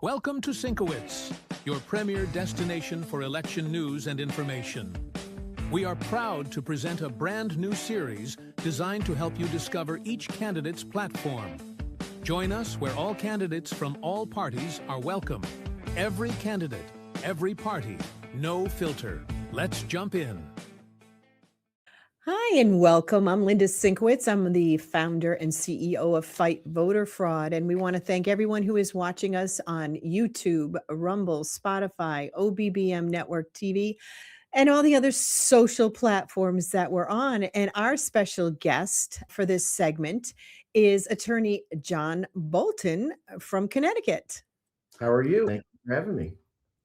Welcome to SYNC-O-WICZ, your premier destination for election news and information. We are proud to present a brand new series designed to help you discover each candidate's platform. Join us where all candidates from all parties are welcome. Every candidate, every party, no filter. Let's jump in. Hi and welcome. I'm Linda SYNC-O-WICZ. I'm the founder and CEO of Fight Voter Fraud. And we want to thank everyone who is watching us on YouTube, Rumble, Spotify, OBBM Network TV, and all the other social platforms that we're on. And our special guest for this segment is attorney John Bolton from Connecticut. How are you? Thank you for having me.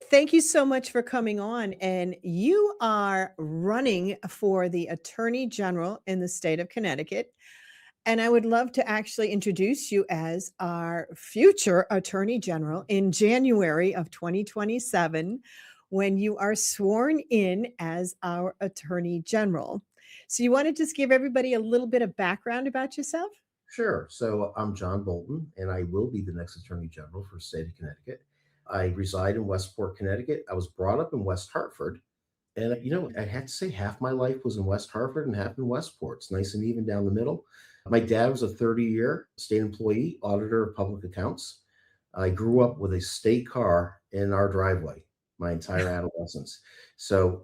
Thank you so much for coming on. And you are running for the Attorney General in the state of Connecticut. And I would love to actually introduce you as our future Attorney General in January of 2027, when you are sworn in as our Attorney General. So you want to just give everybody a little bit of background about yourself? Sure. So I'm John Bolton, and I will be the next Attorney General for the state of Connecticut. I reside in Westport, Connecticut. I was brought up in West Hartford. And, I had to say half my life was in West Hartford and half in Westport. It's nice and even down the middle. My dad was a 30-year state employee, auditor of public accounts. I grew up with a state car in our driveway my entire adolescence. So,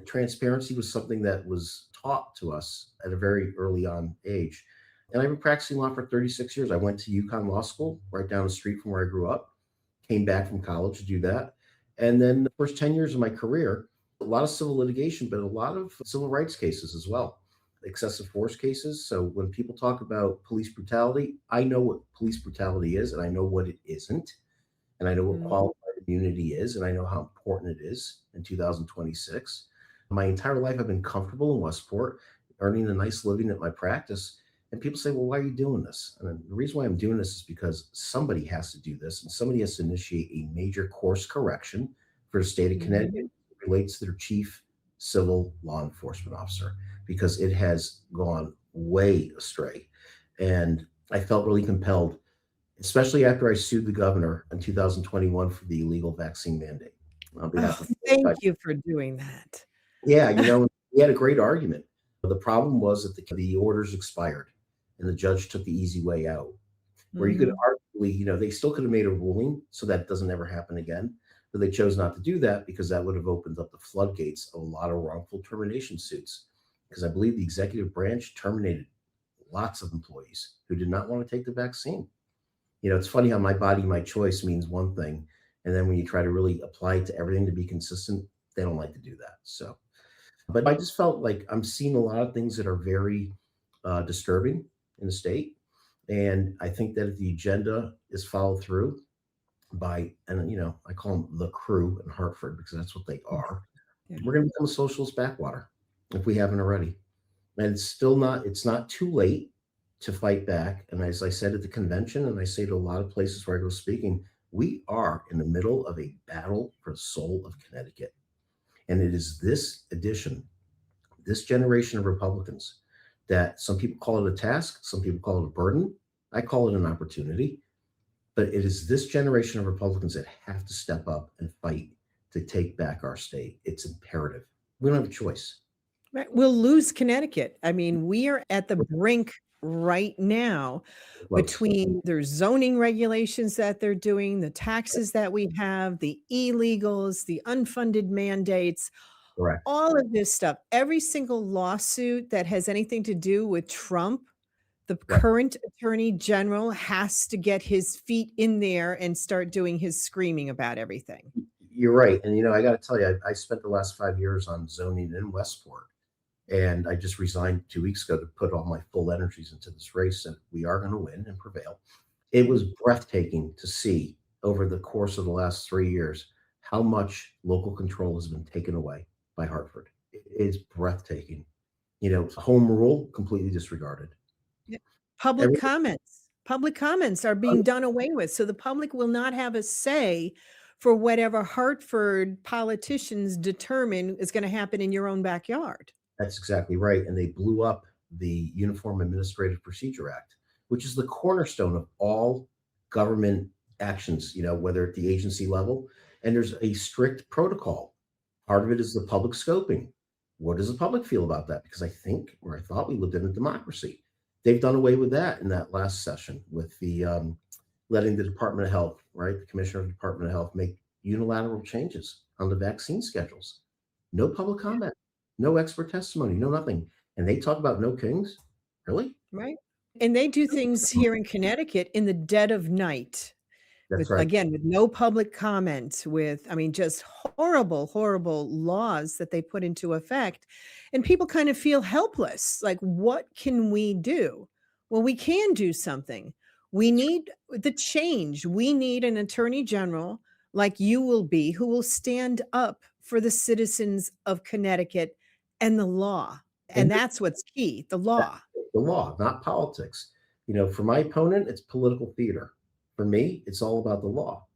transparency was something that was taught to us at a very early on age. And I've been practicing law for 36 years. I went to UConn Law School right down the street from where I grew up. Came back from college to do that. And then the first 10 years of my career, a lot of civil litigation, but a lot of civil rights cases as well, excessive force cases. So when people talk about police brutality, I know what police brutality is, and I know what it isn't. And I know what qualified immunity is, and I know how important it is in 2026. My entire life, I've been comfortable in Westport, earning a nice living at my practice. And people say, well, why are you doing this? And the reason why I'm doing this is because somebody has to do this, and somebody has to initiate a major course correction for the state of Connecticut. It relates to their chief civil law enforcement officer, because it has gone way astray. And I felt really compelled, especially after I sued the governor in 2021 for the illegal vaccine mandate. On behalf of Thank you for doing that. Yeah, we had a great argument. The problem was that the orders expired, and the judge took the easy way out, where you could arguably, they still could have made a ruling so that doesn't ever happen again. But they chose not to do that because that would have opened up the floodgates of a lot of wrongful termination suits. Because I believe the executive branch terminated lots of employees who did not want to take the vaccine. It's funny how my body, my choice means one thing. And then when you try to really apply it to everything to be consistent, they don't like to do that. So, but I just felt like I'm seeing a lot of things that are very disturbing in the state. And I think that if the agenda is followed through by, and I call them the crew in Hartford because that's what they are, we're going to become a socialist backwater if we haven't already. And it's not too late to fight back. And as I said at the convention, and I say to a lot of places where I go speaking, we are in the middle of a battle for the soul of Connecticut. And it is this generation of Republicans, that some people call it a task, some people call it a burden. I call it an opportunity. But it is this generation of Republicans that have to step up and fight to take back our state. It's imperative. We don't have a choice. Right. We'll lose Connecticut. I mean, we are at the brink right now between their zoning regulations that they're doing, the taxes that we have, the illegals, the unfunded mandates. Correct. All of this stuff, every single lawsuit that has anything to do with Trump, the current attorney general has to get his feet in there and start doing his screaming about everything. You're right. And, I got to tell you, I spent the last 5 years on zoning in Westport. And I just resigned 2 weeks ago to put all my full energies into this race, and we are going to win and prevail. It was breathtaking to see over the course of the last 3 years how much local control has been taken away by Hartford. It is breathtaking. Home rule completely disregarded. Public comments are being done away with. So the public will not have a say for whatever Hartford politicians determine is going to happen in your own backyard. That's exactly right. And they blew up the Uniform Administrative Procedure Act, which is the cornerstone of all government actions, whether at the agency level, and there's a strict protocol. Part of it is the public scoping. What does the public feel about that? Because I thought we lived in a democracy. They've done away with that in that last session with the letting the Department of Health, right, the Commissioner of the Department of Health, make unilateral changes on the vaccine schedules. No public comment, no expert testimony, no nothing. And they talk about no kings? Really? Right. And they do things here in Connecticut in the dead of night That's with, right. again, with no public comment, with, I mean, just horrible, horrible laws that they put into effect. And people kind of feel helpless. Like, what can we do? Well, we can do something. We need the change. We need an attorney general like you will be, who will stand up for the citizens of Connecticut and the law. And And that's what's key, the that's law. the law, not politics. For my opponent, it's political theater. For me, it's all about the law.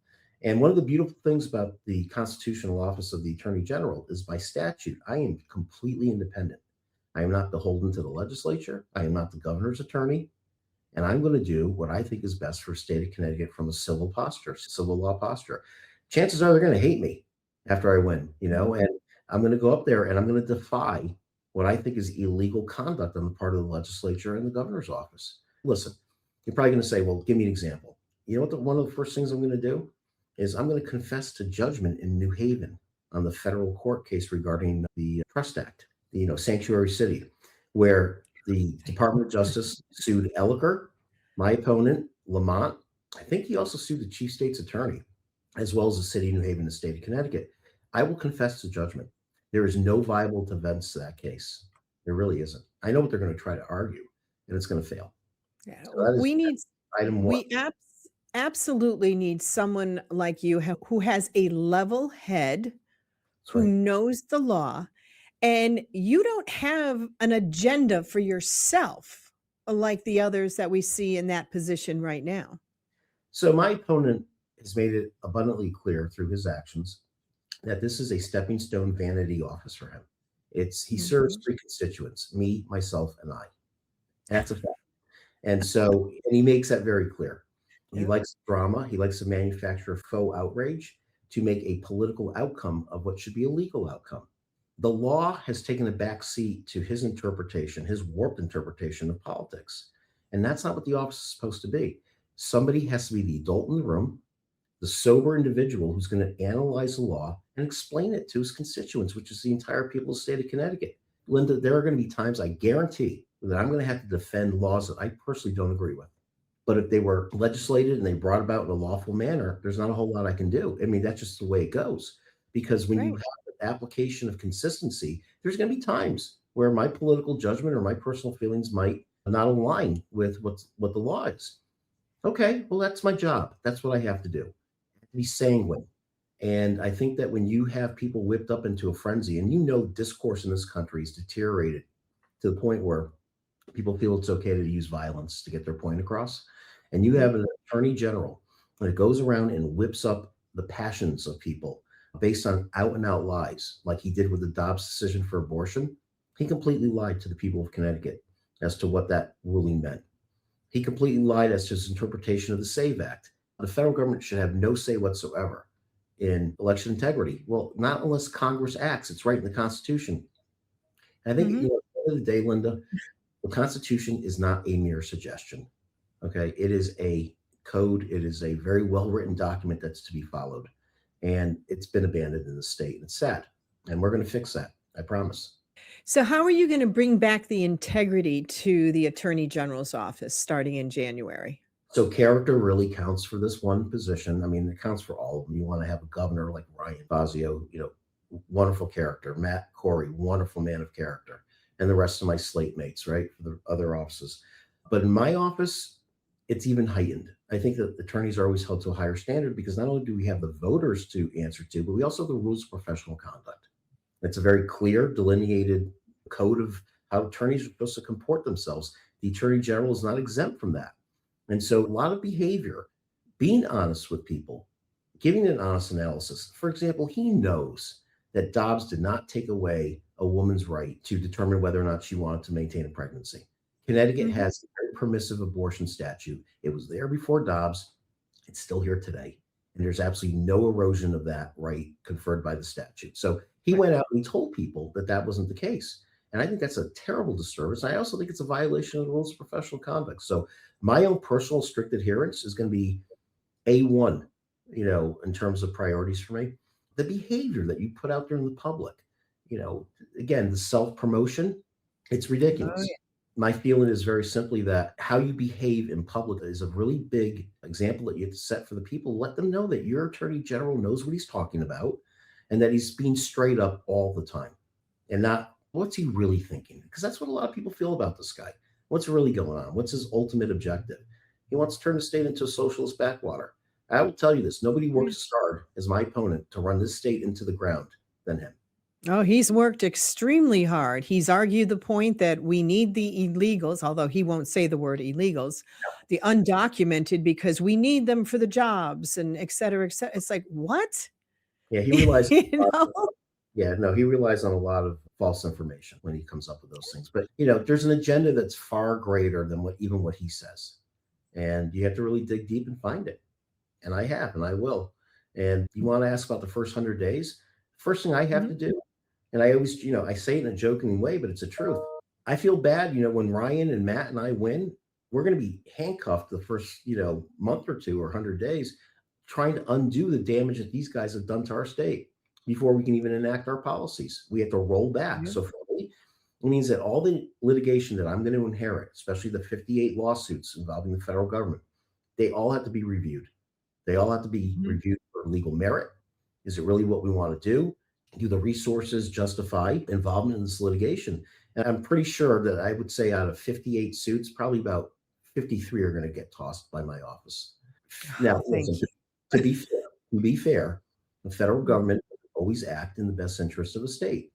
And one of the beautiful things about the constitutional office of the Attorney General is by statute, I am completely independent. I am not beholden to the legislature. I am not the governor's attorney. And I'm going to do what I think is best for the state of Connecticut from a civil law posture. Chances are they're going to hate me after I win, and I'm going to go up there and I'm going to defy what I think is illegal conduct on the part of the legislature and the governor's office. Listen, you're probably going to say, well, give me an example. You know what? One of the first things I'm going to do is I'm going to confess to judgment in New Haven on the federal court case regarding the Trust Act, sanctuary city, where the Department of Justice sued Elliker, my opponent, Lamont. I think he also sued the chief state's attorney, as well as the city of New Haven, the state of Connecticut. I will confess to judgment. There is no viable defense to that case. There really isn't. I know what they're going to try to argue, and it's going to fail. Yeah, So that is we need item one. we absolutely need someone like you who has a level head, That's who right. knows the law, and you don't have an agenda for yourself like the others that we see in that position right now. So my opponent has made it abundantly clear through his actions that this is a stepping stone vanity office for him. He serves Mhm. three constituents: me, myself, and I. That's a fact. And he makes that very clear. He Yep. likes drama. He likes to manufacture faux outrage to make a political outcome of what should be a legal outcome. The law has taken a back seat to his interpretation, his warped interpretation of politics. And that's not what the office is supposed to be. Somebody has to be the adult in the room, the sober individual who's going to analyze the law and explain it to his constituents, which is the entire people of the state of Connecticut. Linda, there are going to be times, I guarantee, that I'm going to have to defend laws that I personally don't agree with. But if they were legislated and they brought about in a lawful manner, there's not a whole lot I can do. I mean, that's just the way it goes. Because when you Right. have an application of consistency, there's going to be times where my political judgment or my personal feelings might not align with what the law is. Okay, well, that's my job. That's what I have to do. I have to be sanguine. And I think that when you have people whipped up into a frenzy, and discourse in this country is deteriorated to the point where people feel it's okay to use violence to get their point across. And you have an attorney general that goes around and whips up the passions of people based on out and out lies, like he did with the Dobbs decision for abortion. He completely lied to the people of Connecticut as to what that ruling meant. He completely lied as to his interpretation of the SAVE Act. The federal government should have no say whatsoever in election integrity. Well, not unless Congress acts. It's right in the Constitution. And I think Mhm. at the end of the day, Linda, the Constitution is not a mere suggestion. Okay. It is a code. It is a very well written document that's to be followed. And it's been abandoned in the state. And it's sad. And we're going to fix that. I promise. So how are you going to bring back the integrity to the Attorney General's office starting in January? So character really counts for this one position. I mean, it counts for all of them. You want to have a governor like Ryan Fazio, wonderful character. Matt Corey, wonderful man of character. And the rest of my slate mates, right, for the other offices. But in my office, it's even heightened. I think that attorneys are always held to a higher standard because not only do we have the voters to answer to, but we also have the rules of professional conduct. It's a very clear, delineated code of how attorneys are supposed to comport themselves. The attorney general is not exempt from that. And so a lot of behavior, being honest with people, giving an honest analysis. For example, he knows that Dobbs did not take away a woman's right to determine whether or not she wanted to maintain a pregnancy. Connecticut Mhm. has a very permissive abortion statute. It was there before Dobbs. It's still here today. And there's absolutely no erosion of that right conferred by the statute. So he Right. went out and he told people that that wasn't the case. And I think that's a terrible disturbance. I also think it's a violation of the rules of professional conduct. So my own personal strict adherence is going to be A1, in terms of priorities for me. The behavior that you put out there in the public, you know, again, the self promotion, it's Oh, ridiculous. yeah. My feeling is very simply that how you behave in public is a really big example that you have to set for the people. Let them know that your attorney general knows what he's talking about and that he's being straight up all the time and not what's he really thinking? Because that's what a lot of people feel about this guy. What's really going on? What's his ultimate objective? He wants to turn the state into a socialist backwater. I will tell you this, nobody Yeah. works as hard as my opponent to run this state into the ground than him. Oh, he's worked extremely hard. He's argued the point that we need the illegals, although he won't say the word illegals, the undocumented, because we need them for the jobs and et cetera, et cetera. It's like, what? Yeah, he relies You know? yeah, no, he relies on a lot of false information when he comes up with those things. But there's an agenda that's far greater than what he says. And you have to really dig deep and find it. And I have, and I will. And you want to ask about the first 100 days? First thing I have to Mhm. do, and I always, I say it in a joking way, but it's the truth. I feel bad, when Ryan and Matt and I win, we're going to be handcuffed the first, month or two or 100 days trying to undo the damage that these guys have done to our state before we can even enact our policies. We have to roll back. Yeah. So for me, it means that all the litigation that I'm going to inherit, especially the 58 lawsuits involving the federal government, they all have to be reviewed. They all have to be Mhm. reviewed for legal merit. Is it really what we want to do? Do the resources justify involvement in this litigation? And I'm pretty sure that I would say out of 58 suits, probably about 53 are going to get tossed by my office. Oh, Now, listen, thank you. to be fair, the federal Mhm. government will always act in the best interest of the state.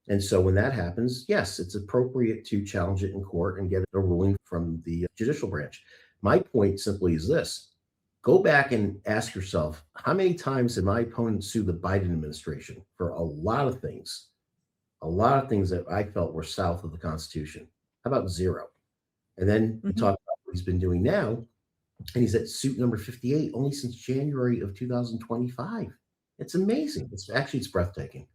And so when that happens, yes, it's appropriate to challenge it in court and get a ruling from the judicial branch. My point simply is this: go back and ask yourself, how many times did my opponent sue the Biden administration for a lot of things that I felt were south of the Constitution? How about zero? And then you Mhm. talk about what he's been doing now, and he's at suit number 58 only since January of 2025. It's amazing. It's breathtaking.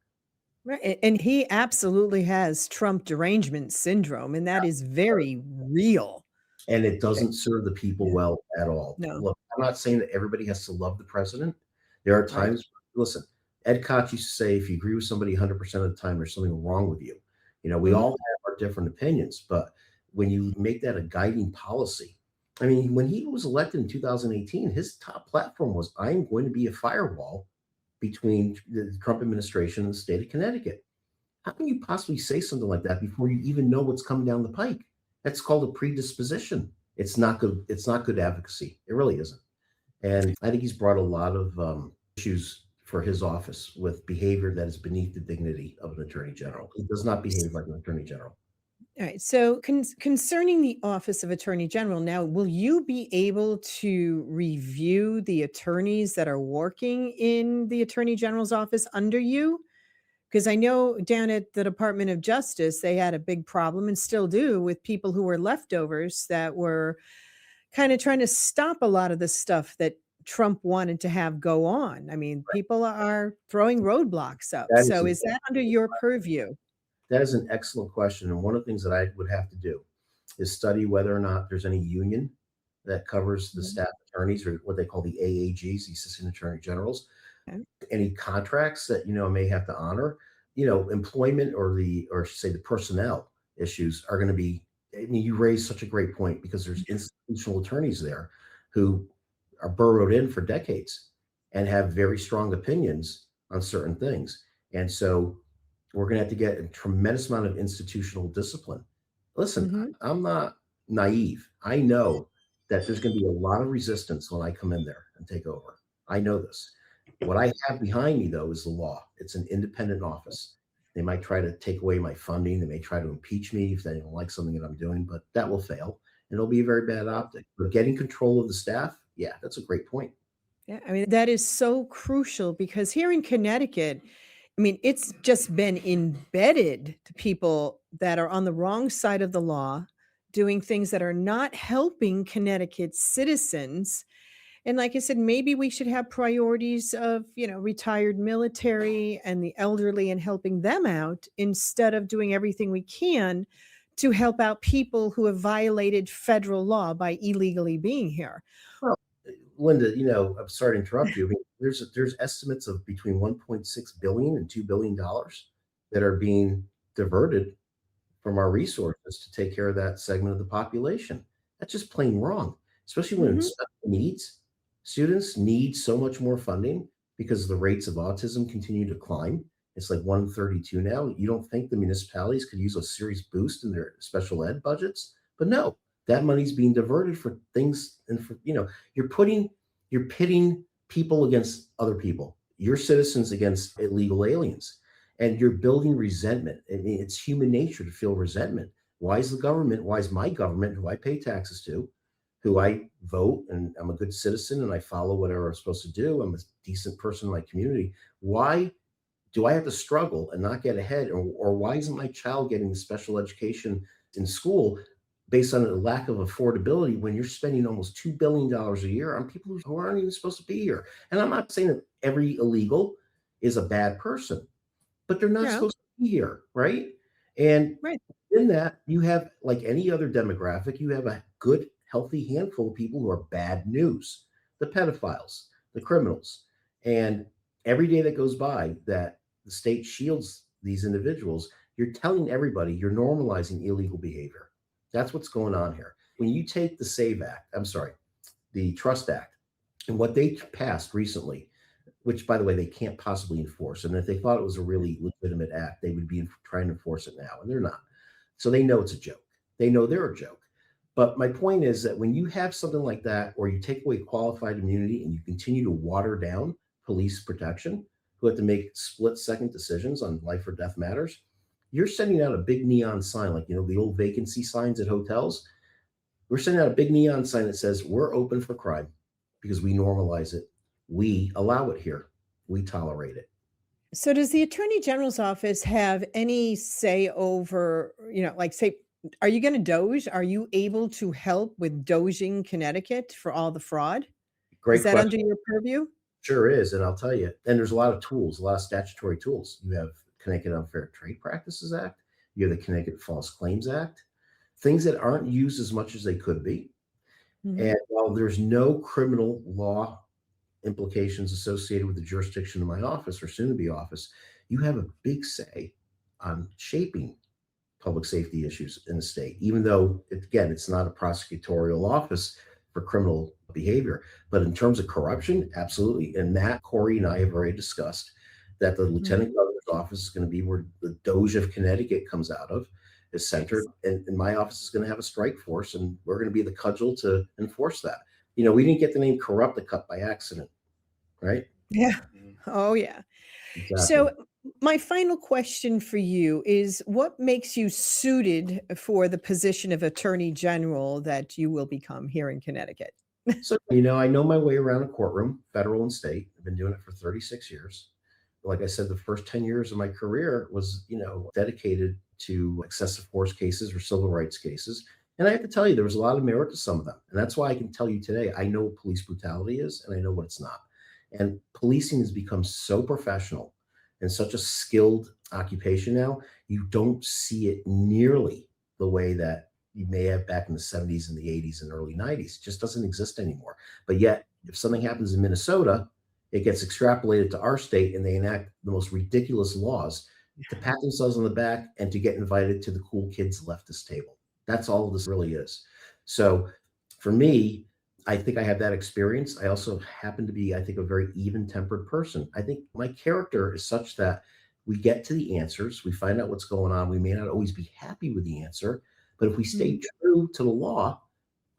Right. And he absolutely has Trump derangement syndrome, and that is very real. And it Okay. doesn't serve the people Yeah. well at all. No. Look, I'm not saying that everybody has to love the president. There are Right. times, listen, Ed Koch used to say, if you agree with somebody 100% of the time, there's something wrong with you. We all Mhm. have our different opinions, but when you make that a guiding policy, I mean, when he was elected in 2018, his top platform was, I'm going to be a firewall between the Trump administration and the state of Connecticut. How can you possibly say something like that before you even know what's coming down the pike? That's called a predisposition. It's not good. It's not good advocacy. It really isn't. And I think he's brought a lot of issues for his office with behavior that is beneath the dignity of an attorney general. He does not behave like an attorney general. All right. So, concerning the Office of Attorney General, now, will you be able to review the attorneys that are working in the Attorney General's office under you? Because I know down at the Department of Justice, they had a big problem and still do with people who were leftovers that were kind of trying to stop a lot of the stuff that Trump wanted to have go on. I mean, people are throwing roadblocks up. That is So, a is that under your purview? that is an excellent question. And one of the things that I would have to do is study whether or not there's any union that covers the Mhm. staff attorneys or what they call the AAGs, the assistant attorney generals. Okay. Any contracts that may have to honor, employment or say the personnel issues are going to be. I mean, you raise such a great point because there's institutional attorneys there who are burrowed in for decades and have very strong opinions on certain things, and so we're going to have to get a tremendous amount of institutional discipline. Listen, Mhm. I'm not naive. I know that there's going to be a lot of resistance when I come in there and take over. I know this. What I have behind me, though, is the law. It's an independent office. They might try to take away my funding. They may try to impeach me if they don't like something that I'm doing, but that will fail. And it'll be a very bad optic. But getting control of the staff, yeah, that's a great point. Yeah, I mean, that is so crucial because here in Connecticut, I mean, it's just been embedded to people that are on the wrong side of the law, doing things that are not helping Connecticut citizens. And like I said, maybe we should have priorities of, retired military and the elderly and helping them out instead of doing everything we can to help out people who have violated federal law by illegally being here. Well, Linda, I'm sorry to interrupt you. I mean, there's estimates of between 1.6 billion and $2 billion that are being diverted from our resources to take care of that segment of the population. That's just plain wrong, especially when Mhm. special needs students need so much more funding because the rates of autism continue to climb. It's like 132 now. You don't think the municipalities could use a serious boost in their special ed budgets? But no, that money's being diverted for things and you're pitting people against other people, your citizens against illegal aliens, and you're building resentment. I mean, it's human nature to feel resentment. Why is the government, why is my government, who I pay taxes to, who I vote and I'm a good citizen and I follow whatever I'm supposed to do, I'm a decent person in my community, why do I have to struggle and not get ahead? Or why isn't my child getting special education in school based on a lack of affordability when you're spending almost $2 billion a year on people who aren't even supposed to be here? And I'm not saying that every illegal is a bad person, but they're not Yeah, supposed to be here, right? And right. in that, you have, like any other demographic, you have a good, healthy handful of people who are bad news, the pedophiles, the criminals. And every day that goes by that the state shields these individuals, you're telling everybody you're normalizing illegal behavior. That's what's going on here. When you take the SAVE Act, I'm sorry, the Trust Act, and what they passed recently, which, by the way, they can't possibly enforce. And if they thought it was a really legitimate act, they would be trying to enforce it now, and they're not. So they know it's a joke. They know they're a joke. But my point is that when you have something like that, or you take away qualified immunity and you continue to water down police protection, who have to make split second decisions on life or death matters, you're sending out a big neon sign, like, the old vacancy signs at hotels. We're sending out a big neon sign that says we're open for crime because we normalize it. We allow it here. We tolerate it. So does the Attorney General's office have any say over, like say, are you going to doge? Are you able to help with doging Connecticut for all the fraud? Is Great that under question. your purview? Sure is. And I'll tell you, and there's a lot of tools, a lot of statutory tools. You have Connecticut Unfair Trade Practices Act, you have the Connecticut False Claims Act, things that aren't used as much as they could be. Mhm. And while there's no criminal law implications associated with the jurisdiction of my office or soon to be office, you have a big say on shaping public safety issues in the state, even though, again, it's not a prosecutorial office for criminal behavior. But in terms of corruption, absolutely. And Matt, Corey, and I have already discussed that the lieutenant Mhm. governor's office is going to be where the Doge of Connecticut comes out of, is centered. And my office is going to have a strike force, and we're going to be the cudgel to enforce that. We didn't get the name corrupt to cut by accident, right? Yeah. Oh, yeah. Exactly. So, my final question for you is what makes you suited for the position of Attorney General that you will become here in Connecticut? So, I know my way around a courtroom, federal and state. I've been doing it for 36 years. Like I said, the first 10 years of my career was, dedicated to excessive force cases or civil rights cases. And I have to tell you, there was a lot of merit to some of them. And that's why I can tell you today, I know what police brutality is and I know what it's not. And policing has become so professional and such a skilled occupation now, you don't see it nearly the way that you may have back in the 70s and the 80s and early 90s. It just doesn't exist anymore. But yet, if something happens in Minnesota, it gets extrapolated to our state and they enact the most ridiculous laws to pat themselves on the back and to get invited to the cool kids leftist table. That's all this really is. So for me, I think I have that experience. I also happen to be, I think, a very even tempered person. I think my character is such that we get to the answers, we find out what's going on. We may not always be happy with the answer, but if we stay Mhm. true to the law,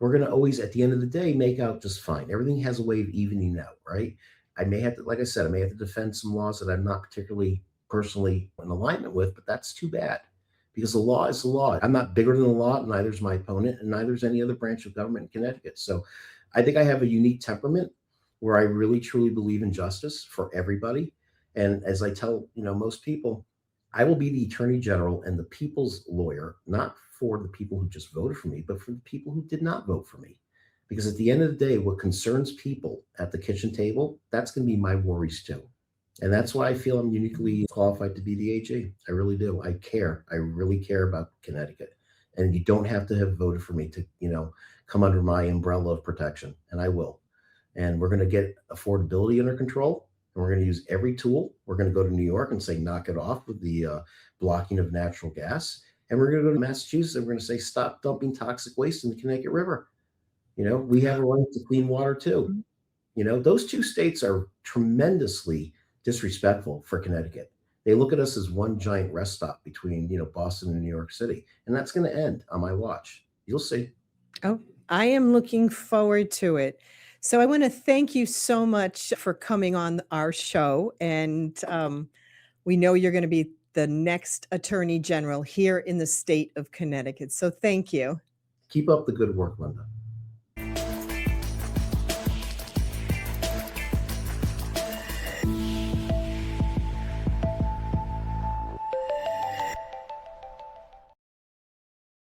we're going to always, at the end of the day, make out just fine. Everything has a way of evening out, right? I may have to, like I said, I may have to defend some laws that I'm not particularly personally in alignment with, but that's too bad because the law is the law. I'm not bigger than the law, neither is my opponent, and neither is any other branch of government in Connecticut. So I think I have a unique temperament where I really truly believe in justice for everybody. And as I tell, most people, I will be the attorney general and the people's lawyer, not for the people who just voted for me, but for the people who did not vote for me. Because at the end of the day, what concerns people at the kitchen table, that's going to be my worries too. And that's why I feel I'm uniquely qualified to be the AG. I really do. I care. I really care about Connecticut. And you don't have to have voted for me to, come under my umbrella of protection. And I will. And we're going to get affordability under control. And we're going to use every tool. We're going to go to New York and say, knock it off with the blocking of natural gas. And we're going to go to Massachusetts and we're going to say, stop dumping toxic waste in the Connecticut River. We have a right to clean water too. Those two states are tremendously disrespectful for Connecticut. They look at us as one giant rest stop between, Boston and New York City. And that's going to end on my watch. You'll see. Oh, I am looking forward to it. So I want to thank you so much for coming on our show. And we know you're going to be the next Attorney General here in the state of Connecticut. So thank you. Keep up the good work, Linda.